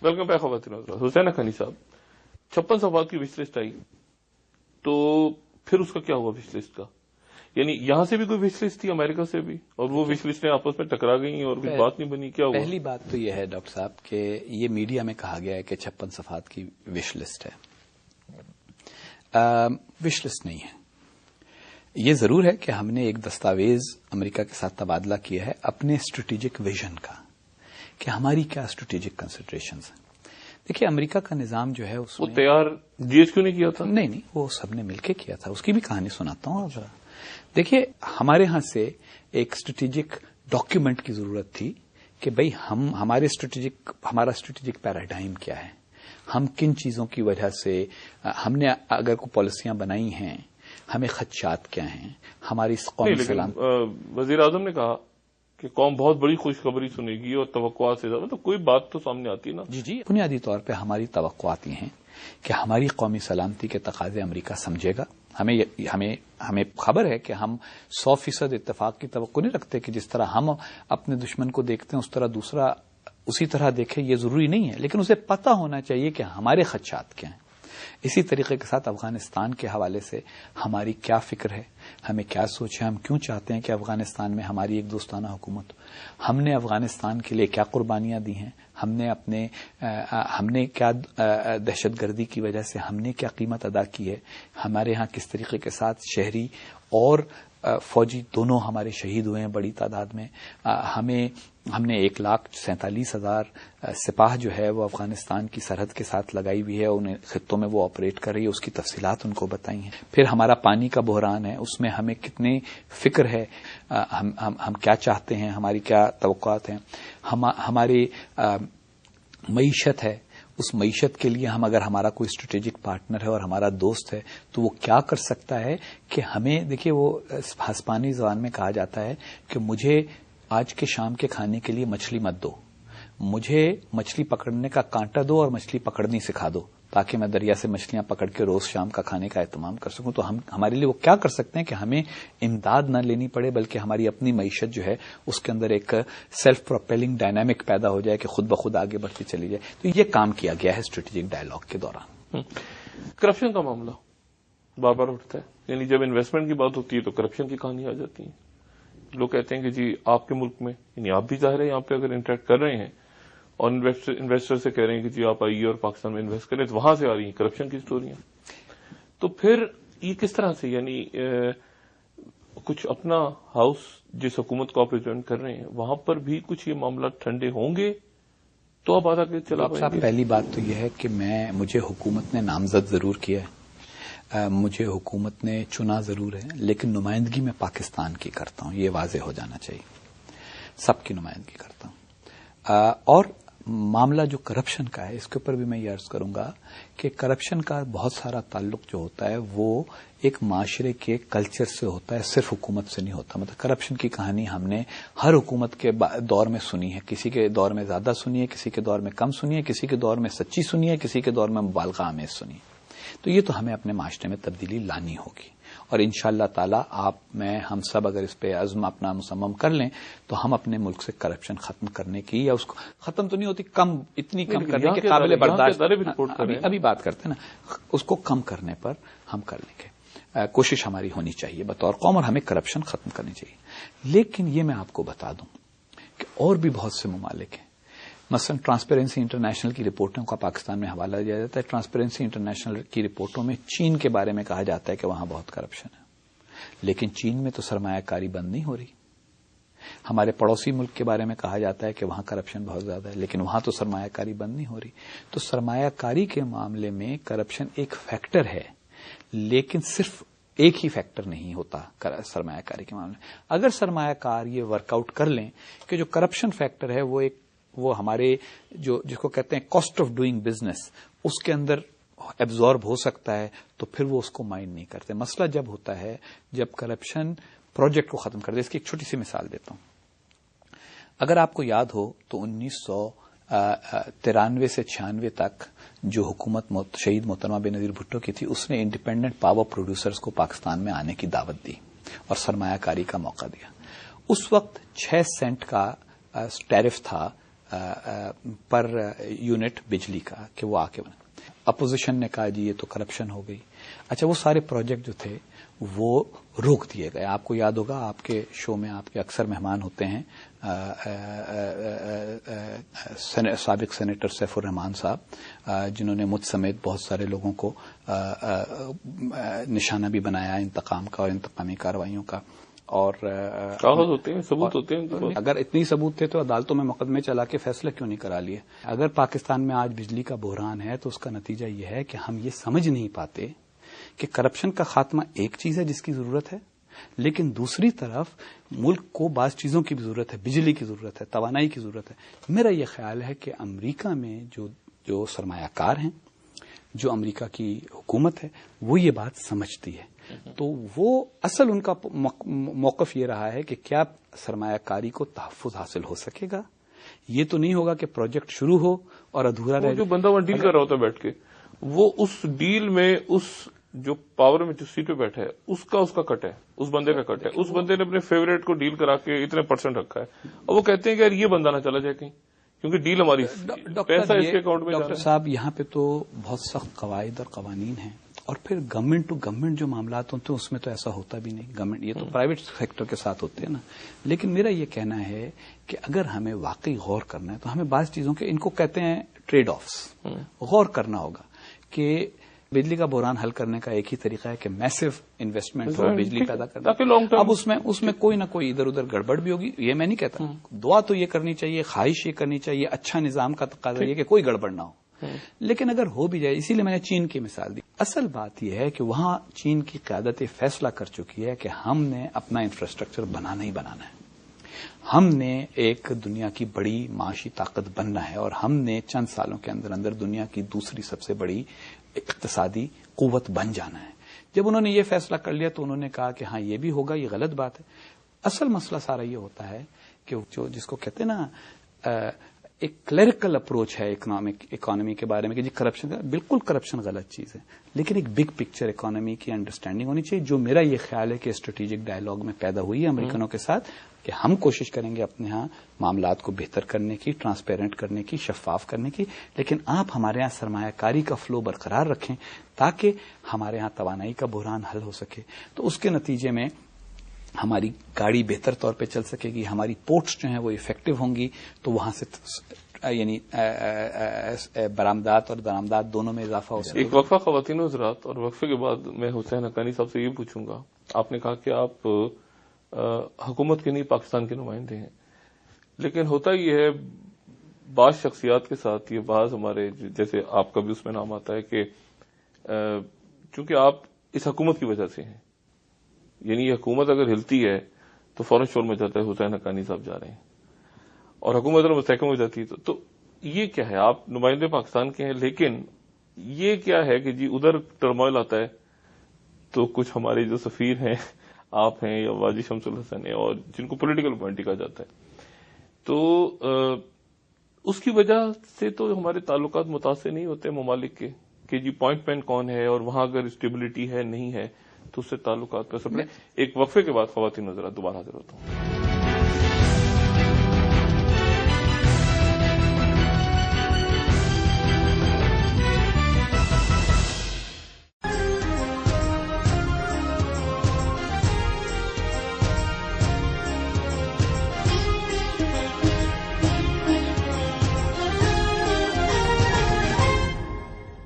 Welcome back خواتین حضرات. حسین حقانی صاحب, 56 صفحات کی وش لسٹ آئی, تو پھر اس کا کیا ہوا وش لسٹ کا؟ یعنی یہاں سے بھی کوئی وش لسٹ تھی, امریکہ سے بھی, اور وہ وش لسٹیں آپس میں ٹکرا گئی اور کچھ بات نہیں بنی, کیا ہوا؟ پہلی بات تو یہ ہے ڈاکٹر صاحب کہ یہ میڈیا میں کہا گیا ہے کہ 56 صفحات کی وش لسٹ ہے. وش لسٹ نہیں ہے. یہ ضرور ہے کہ ہم نے ایک دستاویز امریکہ کے ساتھ تبادلہ کیا ہے اپنے اسٹریٹجک ویژن کا, کہ ہماری کیا اسٹریٹجک کنسیڈریشنز ہیں. دیکھیے امریکہ کا نظام جو ہے اس وہ تیار جی ایچ کیوں نہیں کیا تھا؟ نہیں, وہ سب نے مل کے کیا تھا. اس کی بھی کہانی سناتا ہوں. ذرا دیکھیے, ہمارے ہاں سے ایک اسٹریٹجک ڈاکیومنٹ کی ضرورت تھی کہ بھئی ہمارا اسٹریٹجک پیراڈائم کیا ہے, ہم کن چیزوں کی وجہ سے ہم نے اگر کوئی پالیسیاں بنائی ہیں, ہمیں خدشات کیا ہیں, ہماری قومی سلام. وزیر اعظم نے کہا کہ قوم بہت بڑی خوشخبری سنے گی اور توقعات سے زیادہ, تو کوئی بات تو سامنے آتی ہے نا. جی, بنیادی طور پہ ہماری توقعات یہ ہیں کہ ہماری قومی سلامتی کے تقاضے امریکہ سمجھے گا. ہمیں خبر ہے کہ ہم 100% اتفاق کی توقع نہیں رکھتے کہ جس طرح ہم اپنے دشمن کو دیکھتے ہیں اس طرح دوسرا اسی طرح دیکھے, یہ ضروری نہیں ہے, لیکن اسے پتہ ہونا چاہیے کہ ہمارے خدشات کیا ہیں. اسی طریقے کے ساتھ افغانستان کے حوالے سے ہماری کیا فکر ہے, ہمیں کیا سوچ ہے, ہم کیوں چاہتے ہیں کہ افغانستان میں ہماری ایک دوستانہ حکومت, ہم نے افغانستان کے لیے کیا قربانیاں دی ہیں, ہم نے کیا دہشت گردی کی وجہ سے ہم نے کیا قیمت ادا کی ہے, ہمارے ہاں کس طریقے کے ساتھ شہری اور فوجی دونوں ہمارے شہید ہوئے ہیں بڑی تعداد میں. ہم نے 1,47,000 سپاہ جو ہے وہ افغانستان کی سرحد کے ساتھ لگائی ہوئی ہے, انہیں خطوں میں وہ آپریٹ کر رہی ہے, اس کی تفصیلات ان کو بتائی ہیں. پھر ہمارا پانی کا بحران ہے, اس میں ہمیں کتنی فکر ہے, ہم کیا چاہتے ہیں, ہماری کیا توقعات ہیں. ہماری معیشت ہے, اس معیشت کے لیے ہم اگر ہمارا کوئی اسٹریٹجک پارٹنر ہے اور ہمارا دوست ہے تو وہ کیا کر سکتا ہے کہ ہمیں. دیکھیے وہ ہسپانوی زبان میں کہا جاتا ہے کہ مجھے آج کے شام کے کھانے کے لیے مچھلی مت دو, مجھے مچھلی پکڑنے کا کانٹا دو اور مچھلی پکڑنی سکھا دو تاکہ میں دریا سے مچھلیاں پکڑ کے روز شام کا کھانے کا اہتمام کر سکوں. تو ہمارے لیے وہ کیا کر سکتے ہیں کہ ہمیں امداد نہ لینی پڑے بلکہ ہماری اپنی معیشت جو ہے اس کے اندر ایک سیلف پروپیلنگ ڈائنامک پیدا ہو جائے کہ خود بخود آگے بڑھتی چلی جائے. تو یہ کام کیا گیا ہے اسٹریٹجک ڈائیلاگ کے دوران. کرپشن کا معاملہ بار بار اٹھتا ہے, یعنی جب انویسٹمنٹ کی بات ہوتی ہے تو کرپشن کی کہانی آ جاتی ہے. لوگ کہتے ہیں کہ جی آپ کے ملک میں, یعنی آپ بھی ظاہر ہے یہاں پہ اگر انٹریکٹ کر رہے ہیں اور انویسٹر سے کہہ رہے ہیں کہ جی آپ آئیے اور پاکستان میں انویسٹ کریں, تو وہاں سے آ رہی ہیں کرپشن کی سٹوریاں. تو پھر یہ کس طرح سے, یعنی کچھ اپنا ہاؤس جس حکومت کو آپ ریپرزینٹ کر رہے ہیں وہاں پر بھی کچھ یہ معاملات ٹھنڈے ہوں گے تو آپ آدھا کے چلا پائیں گے؟ پہلی بات تو یہ ہے کہ مجھے حکومت نے نامزد ضرور کیا ہے, مجھے حکومت نے چنا ضرور ہے, لیکن نمائندگی میں پاکستان کی کرتا ہوں, یہ واضح ہو جانا چاہیے. سب کی نمائندگی کرتا ہوں. اور معاملہ جو کرپشن کا ہے اس کے اوپر بھی میں یہ عرض کروں گا کہ کرپشن کا بہت سارا تعلق جو ہوتا ہے وہ ایک معاشرے کے کلچر سے ہوتا ہے, صرف حکومت سے نہیں ہوتا. مطلب کرپشن کی کہانی ہم نے ہر حکومت کے دور میں سنی ہے, کسی کے دور میں زیادہ سنی ہے, کسی کے دور میں کم سنی ہے, کسی کے دور میں سچی سنی ہے, کسی کے دور میں مبالغہ آمیز سنی ہے. تو یہ تو ہمیں اپنے معاشرے میں تبدیلی لانی ہوگی, اور انشاءاللہ تعالی آپ, میں, ہم سب اگر اس پہ عزم اپنا مصمم کر لیں تو ہم اپنے ملک سے کرپشن ختم کرنے کی, یا اس کو ختم تو نہیں ہوتی, اتنی کم کرنے کے قابل برداشت, ابھی بات کرتے ہیں نا, اس کو کم کرنے پر ہم کر لیں گے. کوشش ہماری ہونی چاہیے بطور قوم, اور ہمیں کرپشن ختم کرنی چاہیے. لیکن یہ میں آپ کو بتا دوں کہ اور بھی بہت سے ممالک ہیں, مثلا ٹرانسپیرنسی انٹرنیشنل کی رپورٹوں کا پاکستان میں حوالہ دیا جاتا ہے. ٹرانسپیرنسی انٹرنیشنل کی رپورٹوں میں چین کے بارے میں کہا جاتا ہے کہ وہاں بہت کرپشن ہے, لیکن چین میں تو سرمایہ کاری بند نہیں ہو رہی. ہمارے پڑوسی ملک کے بارے میں کہا جاتا ہے کہ وہاں کرپشن بہت زیادہ ہے, لیکن وہاں تو سرمایہ کاری بند نہیں ہو رہی. تو سرمایہ کاری کے معاملے میں کرپشن ایک فیکٹر ہے, لیکن صرف ایک ہی فیکٹر نہیں ہوتا سرمایہ کاری کے معاملے میں. اگر سرمایہ کار یہ ورک آؤٹ کر لیں کہ جو کرپشن فیکٹر ہے وہ ہمارے جس کو کہتے ہیں کاسٹ آف ڈوئنگ بزنس, اس کے اندر ایبزارب ہو سکتا ہے, تو پھر وہ اس کو مائنڈ نہیں کرتے. مسئلہ جب ہوتا ہے جب کرپشن پروجیکٹ کو ختم کر دے. اس کی ایک چھوٹی سی مثال دیتا ہوں. اگر آپ کو یاد ہو تو 1993 سے 96 تک جو حکومت شہید محترمہ بے نظیر بھٹو کی تھی, اس نے انڈیپینڈنٹ پاور پروڈیوسرز کو پاکستان میں آنے کی دعوت دی اور سرمایہ کاری کا موقع دیا. اس وقت 6 سینٹ کا ٹیرف تھا پر یونٹ بجلی کا کہ وہ آ کے بنا. اپوزیشن نے کہا جی یہ تو کرپشن ہو گئی. اچھا وہ سارے پروجیکٹ جو تھے وہ روک دیے گئے. آپ کو یاد ہوگا آپ کے شو میں آپ کے اکثر مہمان ہوتے ہیں سابق سینیٹر سیف الرحمان صاحب جنہوں نے مجھ سمیت بہت سارے لوگوں کو نشانہ بھی بنایا انتقام کا اور انتقامی کارروائیوں کا. اور کاغذ ہوتے ہیں, ثبوت ہوتے ہیں. اگر اتنی ثبوت تھے تو عدالتوں میں مقدمے چلا کے فیصلہ کیوں نہیں کرا لیے؟ اگر پاکستان میں آج بجلی کا بحران ہے تو اس کا نتیجہ یہ ہے کہ ہم یہ سمجھ نہیں پاتے کہ کرپشن کا خاتمہ ایک چیز ہے جس کی ضرورت ہے, لیکن دوسری طرف ملک کو بعض چیزوں کی بھی ضرورت ہے, بجلی کی ضرورت ہے, توانائی کی ضرورت ہے. میرا یہ خیال ہے کہ امریکہ میں جو سرمایہ کار ہیں, جو امریکہ کی حکومت ہے, وہ یہ بات سمجھتی ہے. تو وہ اصل ان کا موقف یہ رہا ہے کہ کیا سرمایہ کاری کو تحفظ حاصل ہو سکے گا. یہ تو نہیں ہوگا کہ پروجیکٹ شروع ہو اور ادھورا رہے. جو بندہ وہاں ڈیل کر رہا ہوتا ہے بیٹھ کے, وہ اس ڈیل میں اس جو پاور میں جو سیٹ پہ بیٹھا ہے اس کا کٹ ہے, اس بندے کا کٹ ہے. اس بندے نے اپنے فیوریٹ کو ڈیل کرا کے اتنے % رکھا ہے, اور وہ کہتے ہیں کہ یار یہ بندہ نہ چلا جائے کہیں کیونکہ ڈیل ہماری, پیسہ اس کے اکاؤنٹ میں جا رہا ہے. ڈاکٹر صاحب یہاں پہ تو بہت سخت قواعد اور قوانین ہیں, اور پھر گورنمنٹ ٹو گورنمنٹ جو معاملات ہوتے ہیں اس میں تو ایسا ہوتا بھی نہیں. گورنمنٹ یہ تو پرائیویٹ سیکٹر کے ساتھ ہوتے ہیں نا. لیکن میرا یہ کہنا ہے کہ اگر ہمیں واقعی غور کرنا ہے تو ہمیں بعض چیزوں کے, ان کو کہتے ہیں ٹریڈ آفس, غور کرنا ہوگا کہ بجلی کا بحران حل کرنے کا ایک ہی طریقہ ہے کہ میسو انویسٹمنٹ ہو, بجلی پیدا کرنا. اب اس میں کوئی نہ کوئی ادھر ادھر گڑبڑ بھی ہوگی, یہ میں نہیں کہتا. دعا تو یہ کرنی چاہیے, خواہش یہ کرنی چاہیے, اچھا نظام کا تقاضا یہ کہ کوئی گڑبڑ نہ ہو. لیکن اگر ہو بھی جائے, اسی لیے میں نے چین کی مثال دی. اصل بات یہ ہے کہ وہاں چین کی قیادت فیصلہ کر چکی ہے کہ ہم نے اپنا انفراسٹرکچر بنانا ہی بنانا ہے, ہم نے ایک دنیا کی بڑی معاشی طاقت بننا ہے, اور ہم نے چند سالوں کے اندر اندر دنیا کی دوسری سب سے بڑی اقتصادی قوت بن جانا ہے. جب انہوں نے یہ فیصلہ کر لیا تو انہوں نے کہا کہ ہاں یہ بھی ہوگا, یہ غلط بات ہے. اصل مسئلہ سارا یہ ہوتا ہے کہ جو جس کو کہتے ہیں نا ایک کلیریکل اپروچ ہے اکانومی کے بارے میں کہ جی کرپشن, بالکل کرپشن غلط چیز ہے, لیکن ایک بگ پکچر اکانومی کی انڈرسٹینڈنگ ہونی چاہیے, جو میرا یہ خیال ہے کہ اسٹریٹجک ڈائلاگ میں پیدا ہوئی ہے امریکنوں کے ساتھ, کہ ہم کوشش کریں گے اپنے ہاں معاملات کو بہتر کرنے کی, ٹرانسپیرنٹ کرنے کی, شفاف کرنے کی, لیکن آپ ہمارے ہاں سرمایہ کاری کا فلو برقرار رکھیں تاکہ ہمارے ہاں توانائی کا بحران حل ہو سکے. تو اس کے نتیجے میں ہماری گاڑی بہتر طور پہ چل سکے گی, ہماری پورٹس جو ہیں وہ افیکٹو ہوں گی, تو وہاں سے یعنی برآمدات اور درآمدات دونوں میں اضافہ ہو سکے. ایک وقفہ خواتین و حضرات, اور وقفے کے بعد میں حسین حقانی صاحب سے یہ پوچھوں گا. آپ نے کہا کہ آپ حکومت کے نہیں پاکستان کے نمائندے ہیں, لیکن ہوتا یہ ہے بعض شخصیات کے ساتھ, یہ بعض ہمارے جیسے آپ کا بھی اس میں نام آتا ہے کہ چونکہ آپ اس حکومت کی وجہ سے ہیں, یعنی یہ حکومت اگر ہلتی ہے تو فوراً شور میں جاتا ہے حسین حقانی صاحب جا رہے ہیں, اور حکومت اگر مستحکم ہو جاتی ہے تو یہ کیا ہے؟ آپ نمائندے پاکستان کے ہیں, لیکن یہ کیا ہے کہ جی ادھر ٹرموائل آتا ہے تو کچھ ہمارے جو سفیر ہیں, آپ ہیں یا واجی شمس الحسن ہیں, اور جن کو پولیٹیکل اپوائنٹی کہا جاتا ہے, تو اس کی وجہ سے تو ہمارے تعلقات متاثر نہیں ہوتے ممالک کے کہ جی پوائنٹ مین کون ہے, اور وہاں اگر اسٹیبلٹی ہے نہیں ہے تو اس سے تعلقات کا سب. ایک وقفے کے بعد خواتین حضرات دوبارہ حاضر ہوتا ہوں.